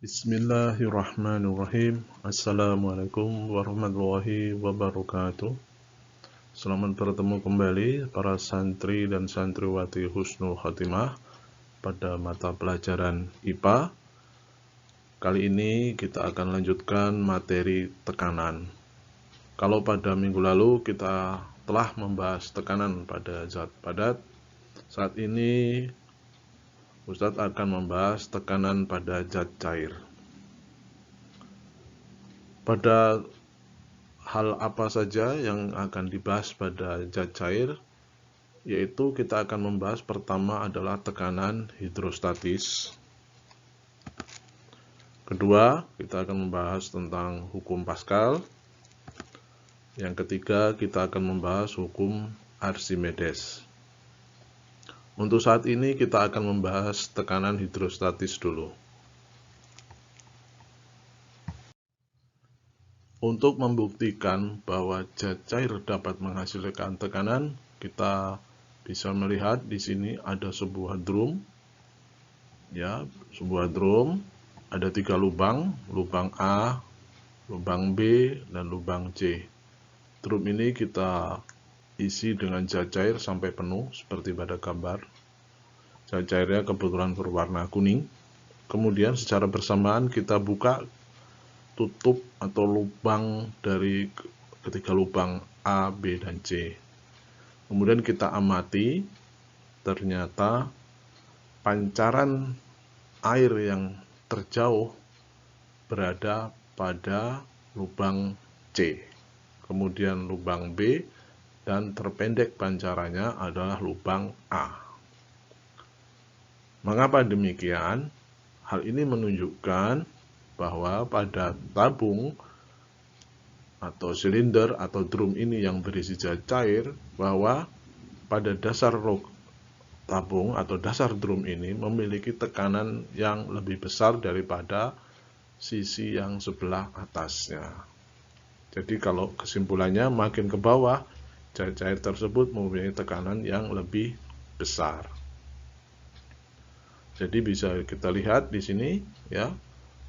Bismillahirrahmanirrahim. Assalamualaikum warahmatullahi wabarakatuh. Selamat bertemu kembali para santri dan santriwati Husnul Khotimah pada mata pelajaran IPA. Kali ini kita akan lanjutkan materi tekanan. Kalau pada minggu lalu kita telah membahas tekanan pada zat padat, saat ini Ustadz akan membahas tekanan pada zat cair. Pada hal apa saja yang akan dibahas pada zat cair, yaitu kita akan membahas pertama adalah tekanan hidrostatis. Kedua, kita akan membahas tentang hukum Pascal. Yang ketiga, kita akan membahas hukum Archimedes. Untuk saat ini kita akan membahas tekanan hidrostatis dulu. Untuk membuktikan bahwa zat cair dapat menghasilkan tekanan, kita bisa melihat di sini ada sebuah drum. Ya, sebuah drum ada 3 lubang, lubang A, lubang B, dan lubang C. Drum ini kita isi dengan zat cair sampai penuh seperti pada gambar. Zat cairnya kebetulan berwarna kuning. Kemudian secara bersamaan kita buka tutup atau lubang dari ketiga lubang A, B, dan C. Kemudian kita amati, ternyata pancaran air yang terjauh berada pada lubang C. Kemudian lubang B, dan terpendek pancarannya adalah lubang A. Mengapa demikian? Hal ini menunjukkan bahwa pada tabung atau silinder atau drum ini yang berisi zat cair, bahwa pada dasar tabung atau dasar drum ini memiliki tekanan yang lebih besar daripada sisi yang sebelah atasnya. Jadi kalau kesimpulannya, makin ke bawah zat cair tersebut memiliki tekanan yang lebih besar. Jadi bisa kita lihat di sini ya,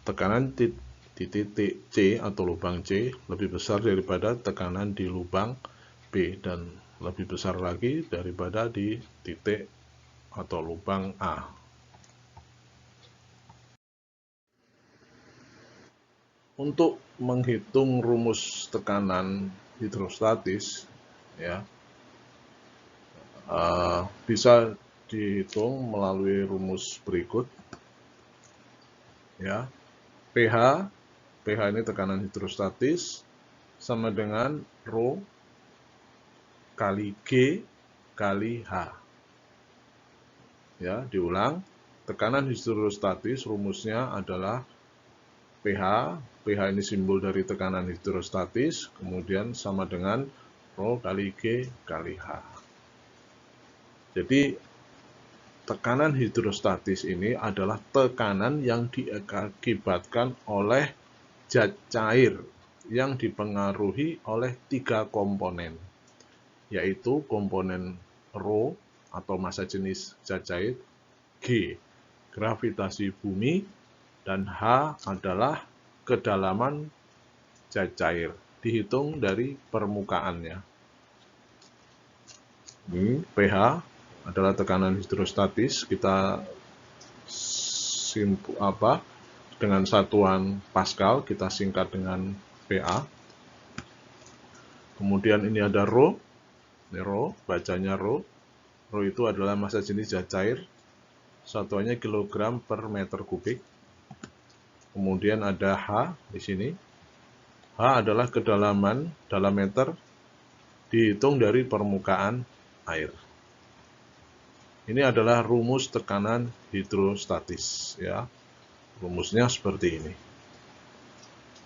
tekanan di titik C atau lubang C lebih besar daripada tekanan di lubang B, dan lebih besar lagi daripada di titik atau lubang A. Untuk menghitung rumus tekanan hidrostatis ya, bisa dihitung melalui rumus berikut ya. pH ini tekanan hidrostatis sama dengan Rho kali G kali H. Ya, diulang. Tekanan hidrostatis rumusnya adalah pH ini simbol dari tekanan hidrostatis, kemudian sama dengan Rho kali G kali H. Jadi tekanan hidrostatis ini adalah tekanan yang diakibatkan oleh zat cair yang dipengaruhi oleh 3 komponen, yaitu komponen Rho atau massa jenis zat cair, G gravitasi bumi, dan H adalah kedalaman zat cair dihitung dari permukaannya. Ini pH adalah tekanan hidrostatis, kita dengan satuan Pascal, kita singkat dengan PA. Kemudian ini ada Rho, ini Rho, bacanya Rho. Rho itu adalah massa jenis zat cair, satuannya kilogram per meter kubik. Kemudian ada H di sini. H adalah kedalaman dalam meter dihitung dari permukaan air. Ini adalah rumus tekanan hidrostatis ya. Rumusnya seperti ini.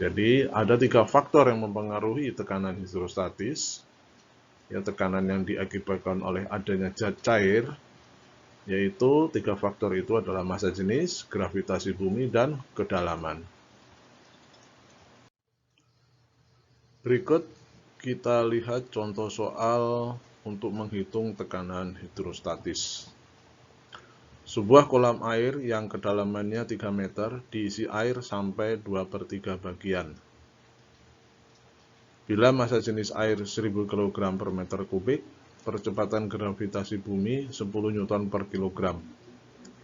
Jadi ada 3 faktor yang mempengaruhi tekanan hidrostatis. Ya, tekanan yang diakibatkan oleh adanya zat cair, yaitu 3 faktor itu adalah massa jenis, gravitasi bumi, dan kedalaman. Berikut kita lihat contoh soal untuk menghitung tekanan hidrostatis. Sebuah kolam air yang kedalamannya 3 meter diisi air sampai 2/3 bagian. Bila massa jenis air 1000 kg per meter kubik, percepatan gravitasi bumi 10 Newton per kilogram.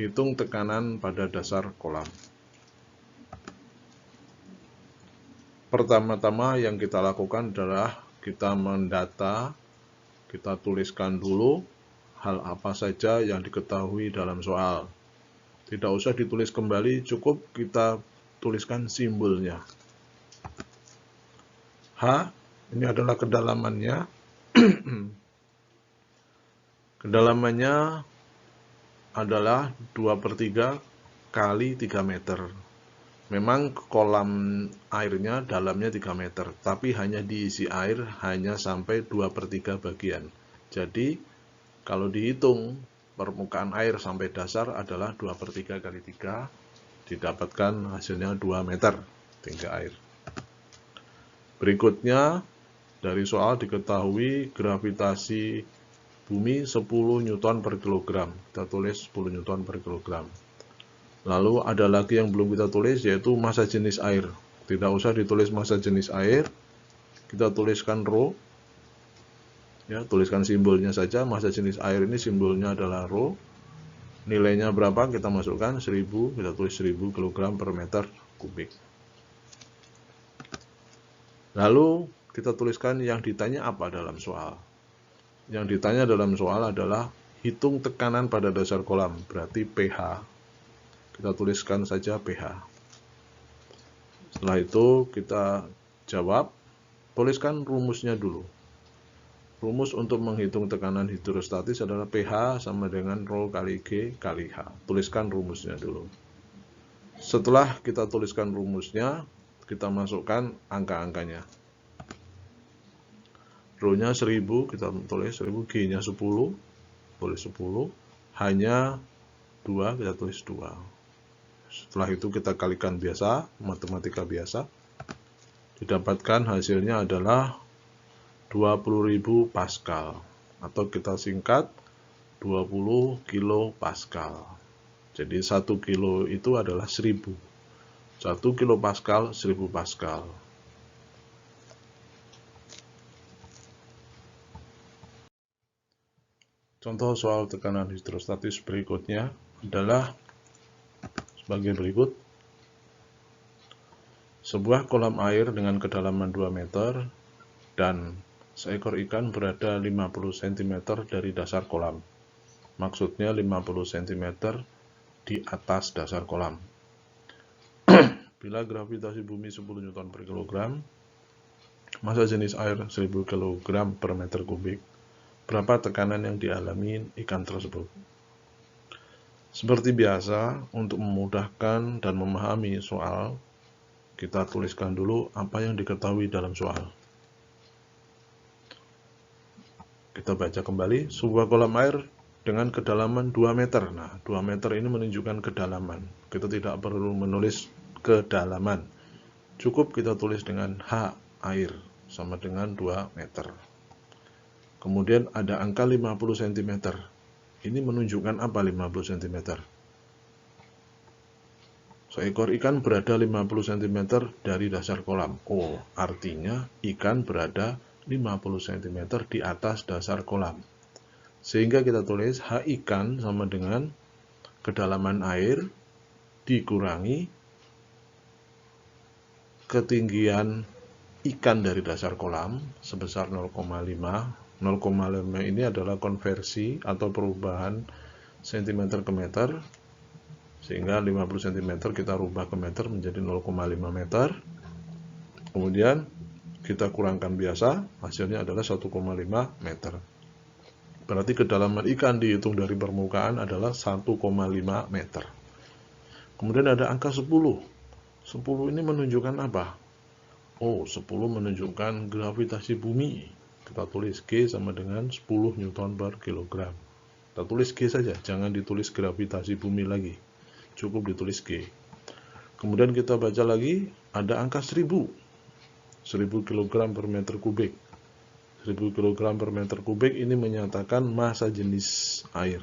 Hitung tekanan pada dasar kolam. Pertama-tama yang kita lakukan adalah kita mendata, kita tuliskan dulu hal apa saja yang diketahui dalam soal. Tidak usah ditulis kembali, cukup kita tuliskan simbolnya. H, ini adalah kedalamannya. Kedalamannya adalah 2/3 kali 3 meter. Memang kolam airnya dalamnya 3 meter, tapi hanya diisi air hanya sampai 2/3 bagian. Jadi, kalau dihitung permukaan air sampai dasar adalah 2/3 kali 3, didapatkan hasilnya 2 meter tinggi air. Berikutnya, dari soal diketahui gravitasi bumi 10 Newton per kilogram. Kita tulis 10 Newton per kilogram. Lalu ada lagi yang belum kita tulis, yaitu massa jenis air. Tidak usah ditulis massa jenis air, kita tuliskan rho. Ya, tuliskan simbolnya saja. Massa jenis air ini simbolnya adalah rho. Nilainya berapa? Kita masukkan 1000, kita tulis 1000 kg per meter kubik. Lalu kita tuliskan yang ditanya apa dalam soal. Yang ditanya dalam soal adalah hitung tekanan pada dasar kolam, berarti pH. Kita tuliskan saja pH. Setelah itu kita jawab, tuliskan rumusnya dulu. Rumus untuk menghitung tekanan hidrostatis adalah pH sama dengan rho kali G kali H. Tuliskan rumusnya dulu. Setelah kita tuliskan rumusnya, kita masukkan angka-angkanya. Rho-nya 1000, kita tulis 1000, G-nya 10, tulis 10, H-nya 2, kita tulis 2. Setelah itu kita kalikan biasa, matematika biasa. Didapatkan hasilnya adalah 20.000 Pascal, atau kita singkat 20 kilo Pascal. Jadi 1 kilo itu adalah 1000. 1 kilo Pascal, 1000 Pascal. Contoh soal tekanan hidrostatis berikutnya adalah sebagai berikut. Sebuah kolam air dengan kedalaman 2 meter dan seekor ikan berada 50 cm dari dasar kolam. Maksudnya 50 cm di atas dasar kolam. Bila gravitasi bumi 10 Newton per kilogram, massa jenis air 1000 kg per meter kubik, berapa tekanan yang dialami ikan tersebut? Seperti biasa, untuk memudahkan dan memahami soal, kita tuliskan dulu apa yang diketahui dalam soal. Kita baca kembali, sebuah kolam air dengan kedalaman 2 meter. Nah, 2 meter ini menunjukkan kedalaman. Kita tidak perlu menulis kedalaman. Cukup kita tulis dengan H, air, sama dengan 2 meter. Kemudian ada angka 50 cm. Ini menunjukkan apa 50 cm? Seekor ikan berada 50 cm dari dasar kolam. Oh, artinya ikan berada 50 cm di atas dasar kolam. Sehingga kita tulis H ikan sama dengan kedalaman air dikurangi ketinggian ikan dari dasar kolam sebesar 0,5. 0,5 ini adalah konversi atau perubahan cm ke meter, sehingga 50 cm kita rubah ke meter menjadi 0,5 meter. Kemudian kita kurangkan biasa, hasilnya adalah 1,5 meter. Berarti kedalaman ikan dihitung dari permukaan adalah 1,5 meter. Kemudian ada angka 10. 10 ini menunjukkan apa? Oh, 10 menunjukkan gravitasi bumi. Kita tulis G sama dengan 10 Newton per kilogram. Kita tulis G saja, jangan ditulis gravitasi bumi lagi. Cukup ditulis G. Kemudian kita baca lagi, ada angka 1000. 1000 kg per meter kubik. 1000 kg per meter kubik ini menyatakan massa jenis air.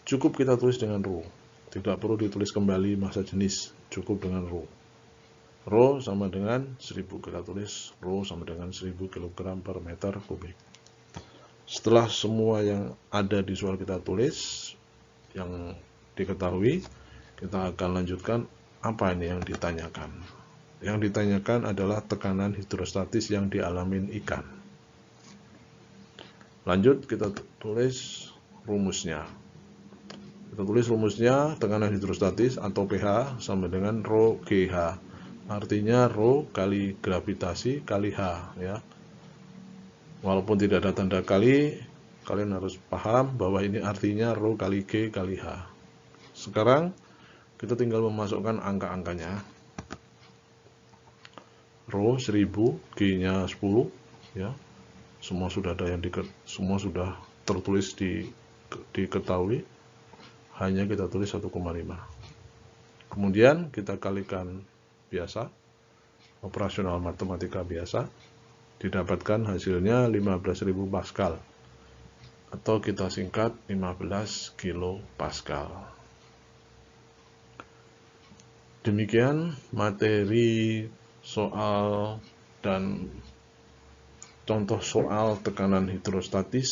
cukup kita tulis dengan row. Tidak perlu ditulis kembali massa jenis, cukup dengan row. Row sama dengan 1000, kita tulis row sama dengan 1000 kg per meter kubik. Setelah semua yang ada di soal kita tulis, yang diketahui, kita akan lanjutkan apa ini yang ditanyakan. Yang ditanyakan adalah tekanan hidrostatis yang dialamin ikan. Lanjut, kita tulis rumusnya. Kita tulis rumusnya, tekanan hidrostatis atau pH sama dengan rho GH. Artinya rho kali gravitasi kali H, ya. Walaupun tidak ada tanda kali, kalian harus paham bahwa ini artinya rho kali G kali H. Sekarang kita tinggal memasukkan angka-angkanya. Rho 1000, G-nya 10, ya. Semua sudah ada semua sudah tertulis diketahui. Hanya kita tulis 1,5. Kemudian kita kalikan biasa, operasional matematika biasa, didapatkan hasilnya 15.000 Pascal, atau kita singkat 15 kilopascal. Demikian materi soal dan contoh soal tekanan hidrostatis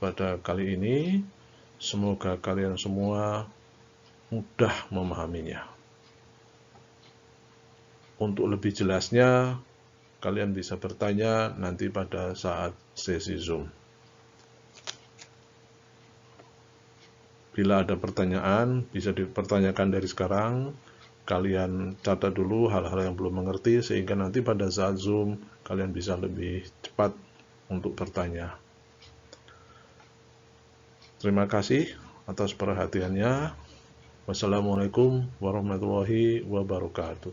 pada kali ini. Semoga kalian semua mudah memahaminya. Untuk lebih jelasnya, kalian bisa bertanya nanti pada saat sesi Zoom. Bila ada pertanyaan, bisa dipertanyakan dari sekarang. Kalian catat dulu hal-hal yang belum mengerti, sehingga nanti pada saat Zoom, kalian bisa lebih cepat untuk bertanya. Terima kasih atas perhatiannya. Wassalamualaikum warahmatullahi wabarakatuh.